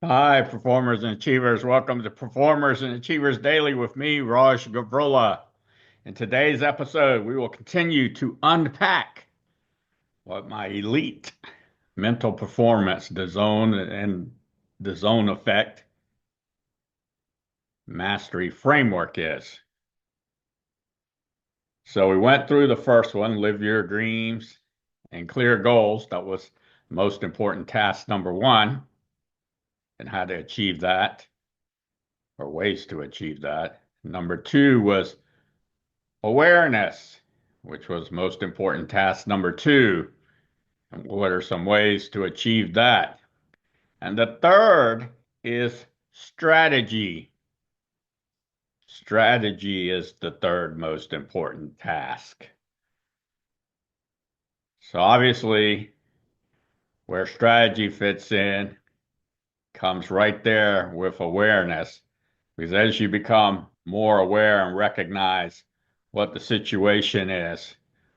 Hi, performers and achievers. Welcome to Performers and Achievers Daily with me, Raj Gavurla. In today's episode, we will continue to unpack what my elite mental performance, the zone and the zone effect mastery framework is. So we went through the first one, live your dreams and clear goals. That was most important task number one, and how to achieve that, or ways to achieve that. Number two was awareness, which was most important task number two. And what are some ways to achieve that? And the third is strategy. Strategy is the third most important task. So obviously, where strategy fits in comes right there with awareness, because as you become more aware and recognize what the situation is,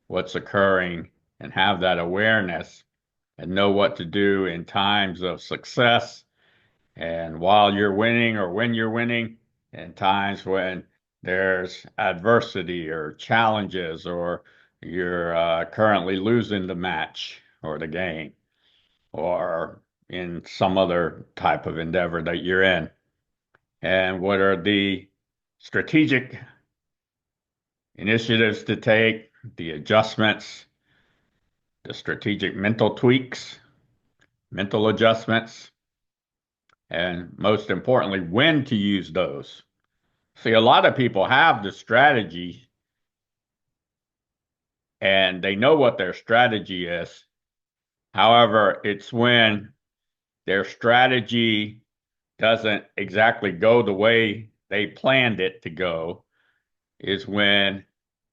what's occurring, and have that awareness and know what to do in times of success and while you're winning or when you're winning, and times when there's adversity or challenges or you're currently losing the match or the game or in some other type of endeavor that you're in. And what are the strategic initiatives to take, the adjustments, the strategic mental tweaks, mental adjustments, and most importantly, when to use those. See, a lot of people have the strategy and they know what their strategy is. However, it's when their strategy doesn't exactly go the way they planned it to go, is when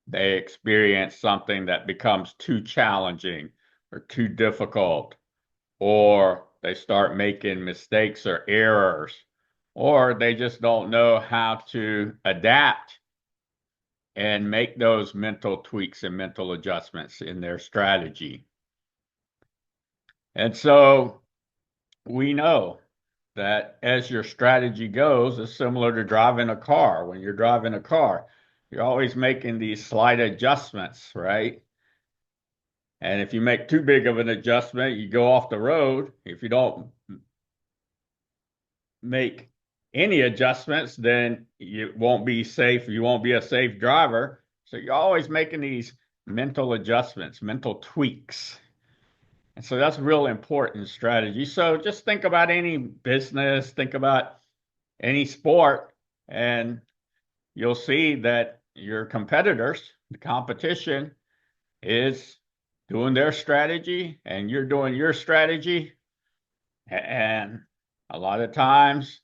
they experience something that becomes too challenging or too difficult, or they start making mistakes or errors, or they just don't know how to adapt and make those mental tweaks and mental adjustments in their strategy. And so we know that as your strategy goes, it's similar to driving a car. When you're driving a car, you're always making these slight adjustments, right? And if you make too big of an adjustment, you go off the road. If you don't make any adjustments, then you won't be safe. You won't be a safe driver. So you're always making these mental adjustments, mental tweaks. And so that's real important strategy. So just think about any business, think about any sport, and you'll see that your competitors, the competition, is doing their strategy and you're doing your strategy. And a lot of times,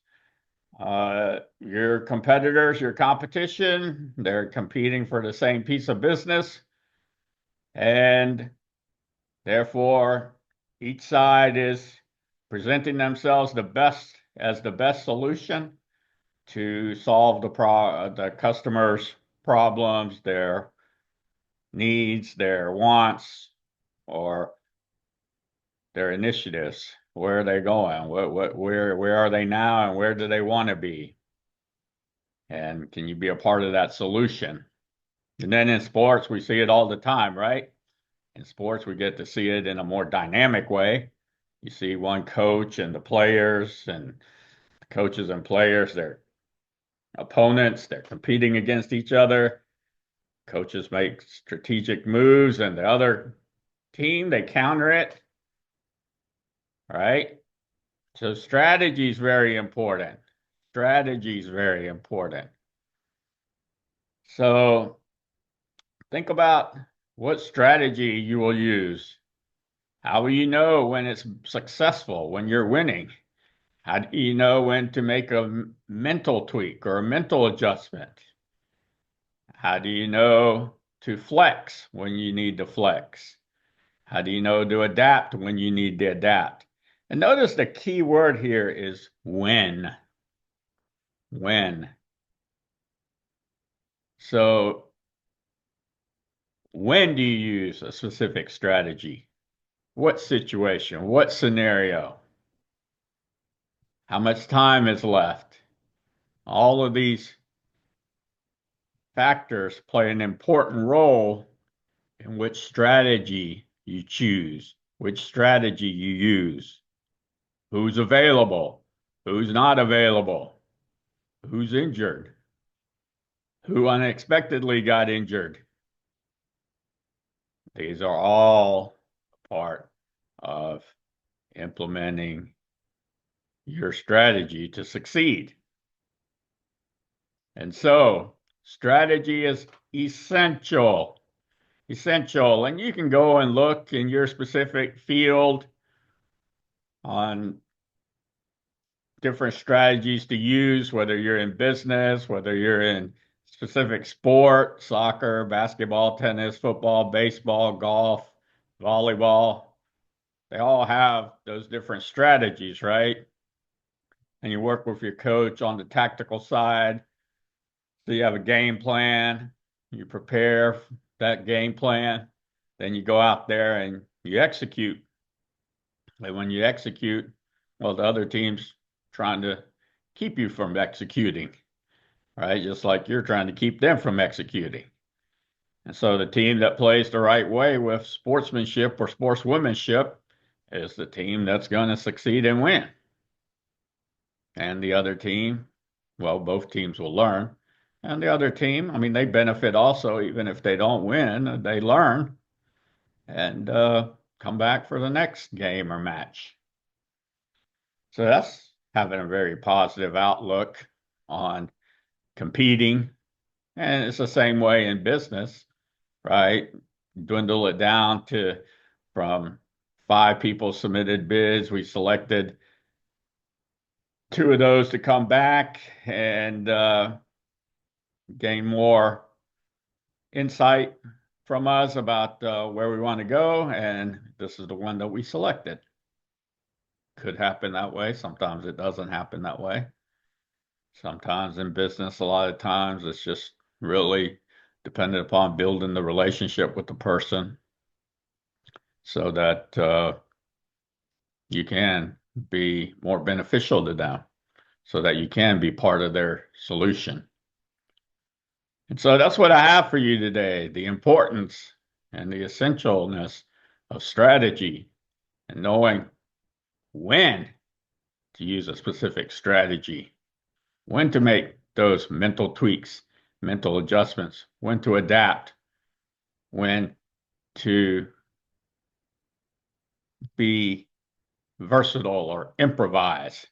your competitors, your competition, they're competing for the same piece of business. And therefore, each side is presenting themselves the best solution to solve the customer's problems, their needs, their wants, or their initiatives. Where are they going? Where are they now, and where do they want to be? And can you be a part of that solution? And then in sports, we see it all the time, right? In sports, we get to see it in a more dynamic way. You see one coach and the players, and the coaches and players, they're opponents, they're competing against each other. Coaches make strategic moves, and the other team, they counter it, right? So strategy is very important. Strategy is very important. So think about what strategy you will use. How will you know when it's successful, when you're winning? How do you know when to make a mental tweak or a mental adjustment? How do you know to flex when you need to flex? How do you know to adapt when you need to adapt? And notice the key word here is when. When. So when do you use a specific strategy? What situation? What scenario? How much time is left? All of these factors play an important role in which strategy you choose, which strategy you use, who's available, who's not available, who's injured, who unexpectedly got injured. These are all part of implementing your strategy to succeed. And so, strategy is essential. Essential. And you can go and look in your specific field on different strategies to use, whether you're in business, whether you're in specific sport, soccer, basketball, tennis, football, baseball, golf, volleyball. They all have those different strategies, right? And you work with your coach on the tactical side. So you have a game plan, you prepare that game plan, then you go out there and you execute. And when you execute, well, the other team's trying to keep you from executing, right? Just like you're trying to keep them from executing. And so the team that plays the right way with sportsmanship or sportswomanship is the team that's going to succeed and win. And the other team, well, both teams will learn. And the other team, I mean, they benefit also, even if they don't win, they learn and come back for the next game or match. So that's having a very positive outlook on competing. And it's the same way in business, right? Dwindle it down to from 5 people submitted bids. We selected 2 of those to come back and gain more insight from us about where we want to go. And this is the one that we selected. Could happen that way. Sometimes it doesn't happen that way. Sometimes in business, a lot of times it's just really dependent upon building the relationship with the person so that you can be more beneficial to them, so that you can be part of their solution. And so that's what I have for you today, the importance and the essentialness of strategy and knowing when to use a specific strategy, when to make those mental tweaks, mental adjustments, when to adapt, when to be versatile or improvise.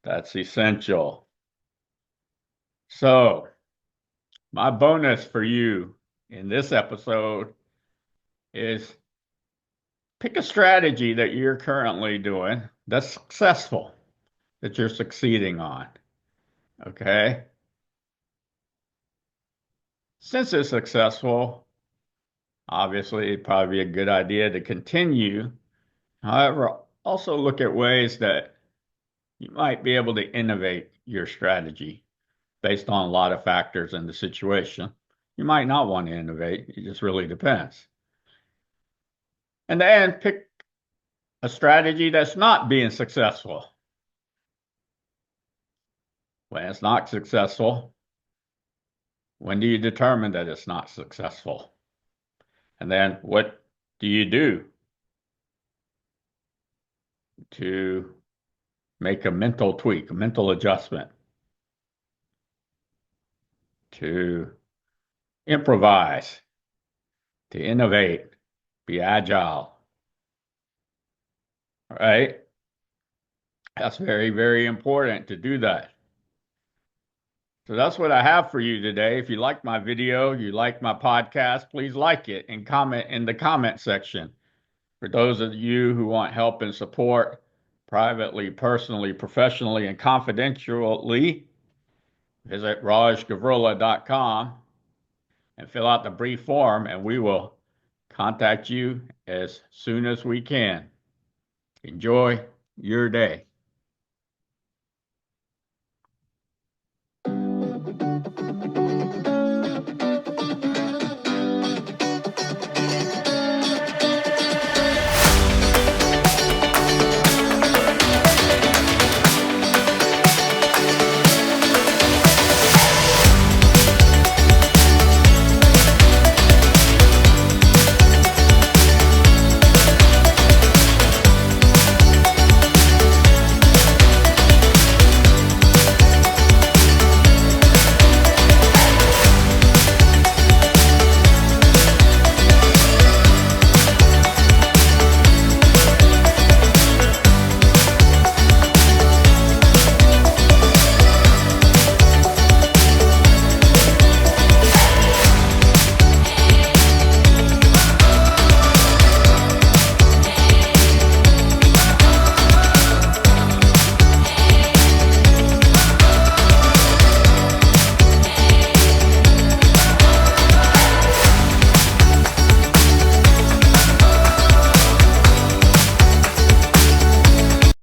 That's essential. So, my bonus for you in this episode is pick a strategy that you're currently doing that's successful, that you're succeeding on. Okay? Since it's successful, obviously it'd probably be a good idea to continue. However, also look at ways that you might be able to innovate your strategy based on a lot of factors in the situation. You might not want to innovate. It just really depends. And then pick a strategy that's not being successful. When it's not successful, when do you determine that it's not successful? And then what do you do to make a mental tweak, a mental adjustment, to improvise, to innovate, be agile? All right? That's very, very important to do that. So that's what I have for you today. If you like my video, you like my podcast, please like it and comment in the comment section. For those of you who want help and support privately, personally, professionally, and confidentially, visit rajgavurla.com and fill out the brief form, and we will contact you as soon as we can. Enjoy your day.